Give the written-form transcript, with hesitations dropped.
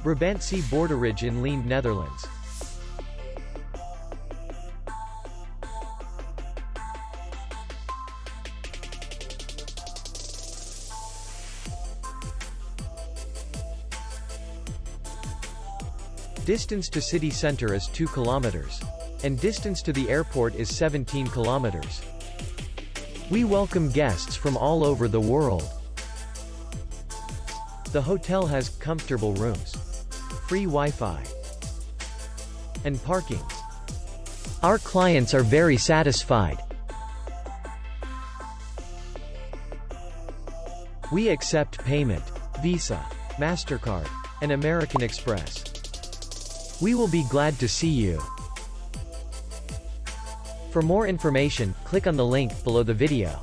Brabantse Boerderij in Leende, Netherlands. Distance to city center is 2 kilometers. And distance to the airport is 17 kilometers. We welcome guests from all over the world. The hotel has comfortable rooms, free Wi-Fi, and parking. Our clients are very satisfied. We accept payment, Visa, MasterCard, and American Express. We will be glad to see you. For more information, click on the link below the video.